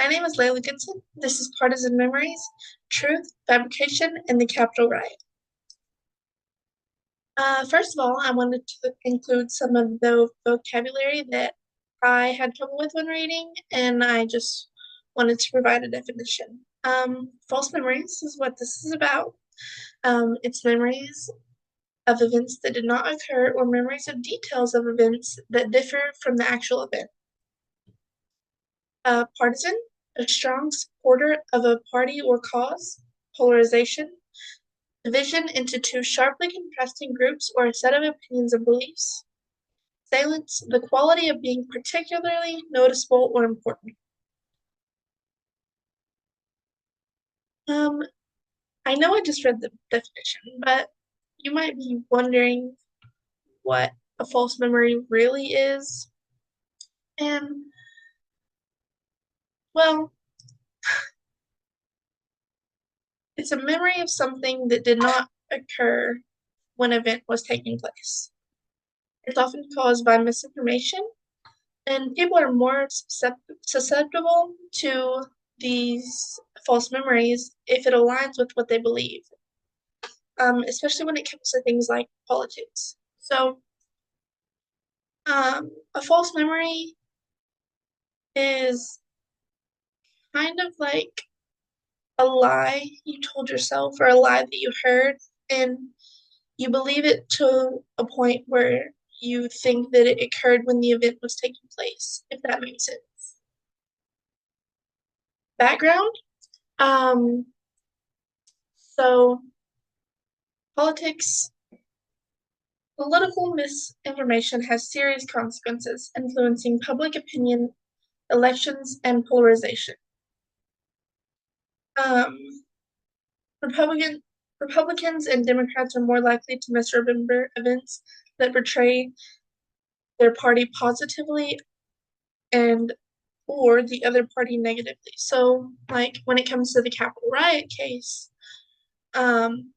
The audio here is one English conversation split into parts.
My name is Layla Goodson. This is Partisan Memories, Truth, Fabrication, and the Capitol Riot. First of all, I wanted to include some of the vocabulary that I had trouble with when reading, and I just wanted to provide a definition. False memories is what this is about. It's memories of events that did not occur or memories of details of events that differ from the actual event. Partisan, a strong supporter of a party or cause. Polarization, division into two sharply contrasting groups or a set of opinions and beliefs. Salence, the quality of being particularly noticeable or important. Um, I know I just read the definition, but you might be wondering what a false memory really is. And, well, it's a memory of something that did not occur when an event was taking place. It's often caused by misinformation, and people are more susceptible to these false memories if it aligns with what they believe, especially when it comes to things like politics. So, a false memory is kind of like a lie you told yourself or a lie that you heard, and you believe it to a point where you think that it occurred when the event was taking place, if that makes sense. Background. Um, so politics, political misinformation has serious consequences, influencing public opinion, elections, and polarization. Um, Republican Republicans and Democrats are more likely to misremember events that portray their party positively and or the other party negatively. So, like when it comes to the Capitol riot case, um,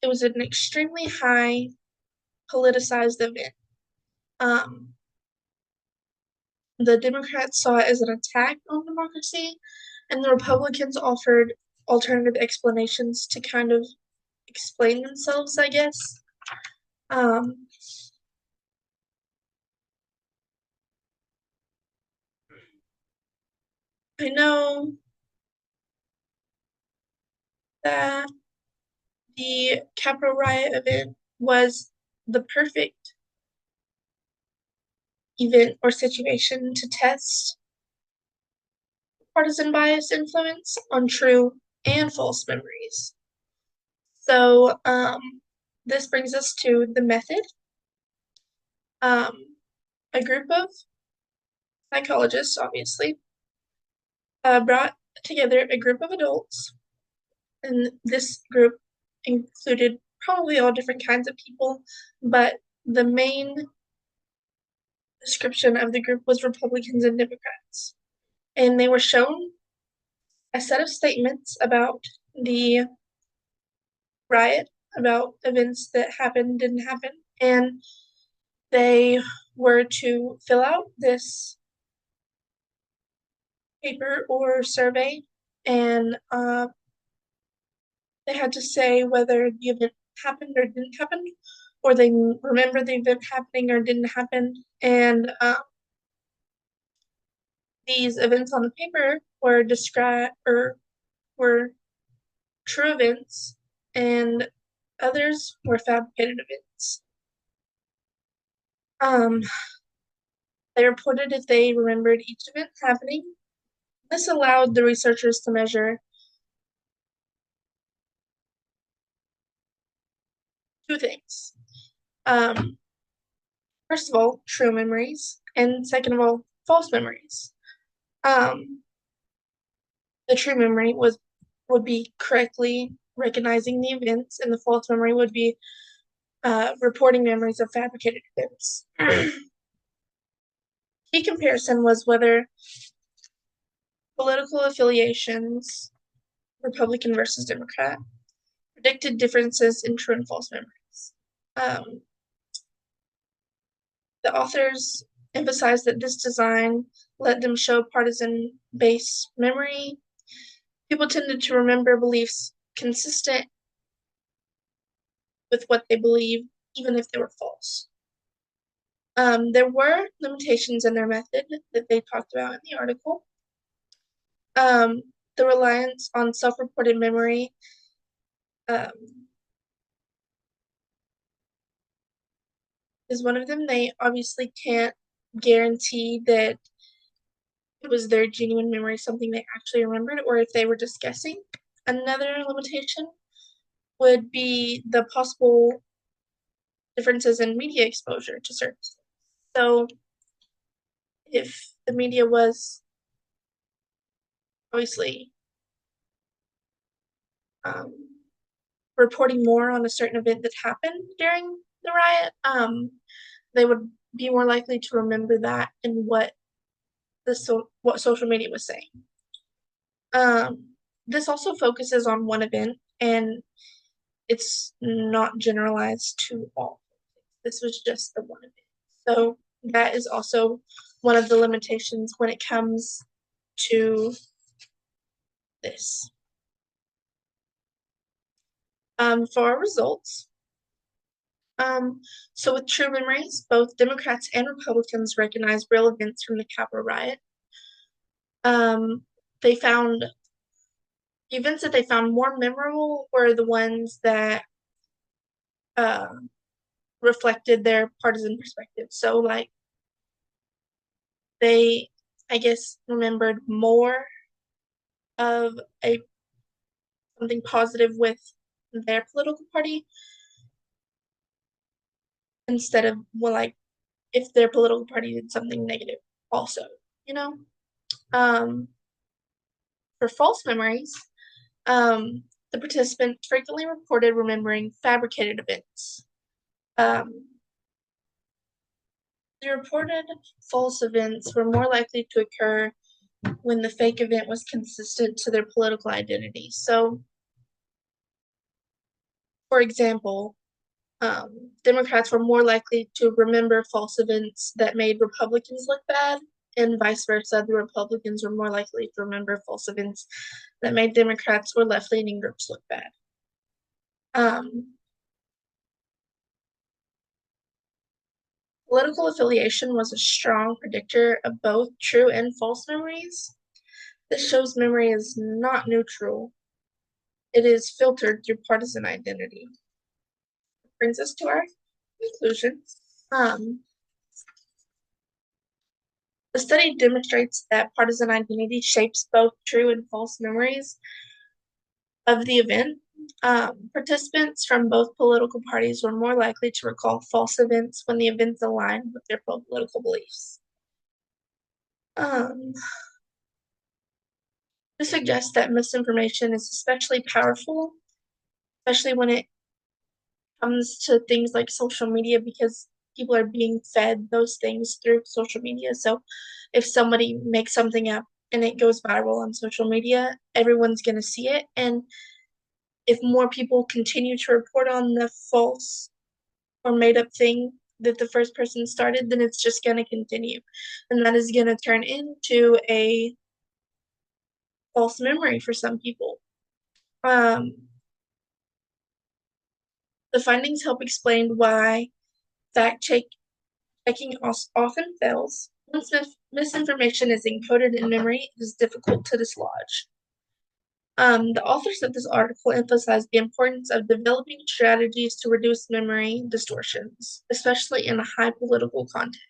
it was an extremely high politicized event. Um, the Democrats saw it as an attack on democracy, and the Republicans offered alternative explanations to kind of explain themselves, I guess. Um, I know that the Capitol riot event was the perfect event or situation to test partisan bias influence on true and false memories. So, this brings us to the method. Um, a group of psychologists, obviously, brought together a group of adults, and this group included probably all different kinds of people, but the main description of the group was Republicans and Democrats. And they were shown a set of statements about the riot, about events that happened, didn't happen, and they were to fill out this paper or survey, and they had to say whether the event happened or didn't happen, or they remember the event happening or didn't happen. And these events on the paper were described or were true events, and others were fabricated events. Um, they reported if they remembered each event happening. This allowed the researchers to measure two things. Um, First of all, true memories, and second of all, false memories. Um, the true memory would be correctly recognizing the events, and the false memory would be reporting memories of fabricated events. Key comparison was whether political affiliations, Republican versus Democrat, predicted differences in true and false memories. Um, the authors emphasized that this design let them show partisan-based memory. People tended to remember beliefs consistent with what they believed, even if they were false. There were limitations in their method that they talked about in the article. The reliance on self-reported memory is one of them. They obviously can't guarantee that it was their genuine memory, something they actually remembered, or if they were just guessing. Another limitation would be the possible differences in media exposure to certain things. So if the media was obviously um, reporting more on a certain event that happened during the riot, they would be more likely to remember that and what social media was saying. This also focuses on one event, and it's not generalized to all. This was just the one event. So that is also one of the limitations when it comes to this. For our results, so with true memories, both Democrats and Republicans recognize real events from the Capitol riot. They found the events that they found more memorable were the ones that uh, reflected their partisan perspective. So, like, they, I guess, remembered more of a something positive with their political party instead of, well, like, if their political party did something negative also, you know? Um, for false memories, the participant frequently reported remembering fabricated events. Um, the reported false events were more likely to occur when the fake event was consistent to their political identity. So, for example, Democrats were more likely to remember false events that made Republicans look bad, and vice versa. The Republicans were more likely to remember false events that made Democrats or left leaning groups look bad. Um, Political affiliation was a strong predictor of both true and false memories. This shows memory is not neutral, it is filtered through partisan identity. Brings us to our conclusion. Um, the study demonstrates that partisan identity shapes both true and false memories of the event. Participants from both political parties were more likely to recall false events when the events aligned with their political beliefs. Um, this suggests that misinformation is especially powerful, especially when it comes to things like social media, because people are being fed those things through social media. So if somebody makes something up and it goes viral on social media, everyone's going to see it. And if more people continue to report on the false or made up thing that the first person started, then it's just going to continue. And that is going to turn into a false memory for some people. Um, the findings help explain why fact checking often fails. Once misinformation is encoded in memory, it is difficult to dislodge. The authors of this article emphasize the importance of developing strategies to reduce memory distortions, especially in a high political context.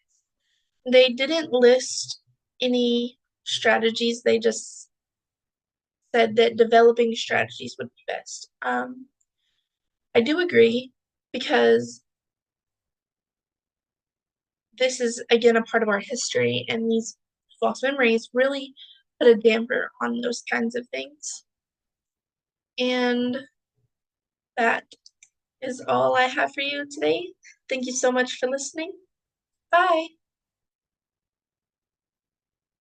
They didn't list any strategies, they just said that developing strategies would be best. I do agree because this is, again, a part of our history, and these false memories really put a damper on those kinds of things. And that is all I have for you today. Thank you so much for listening. Bye.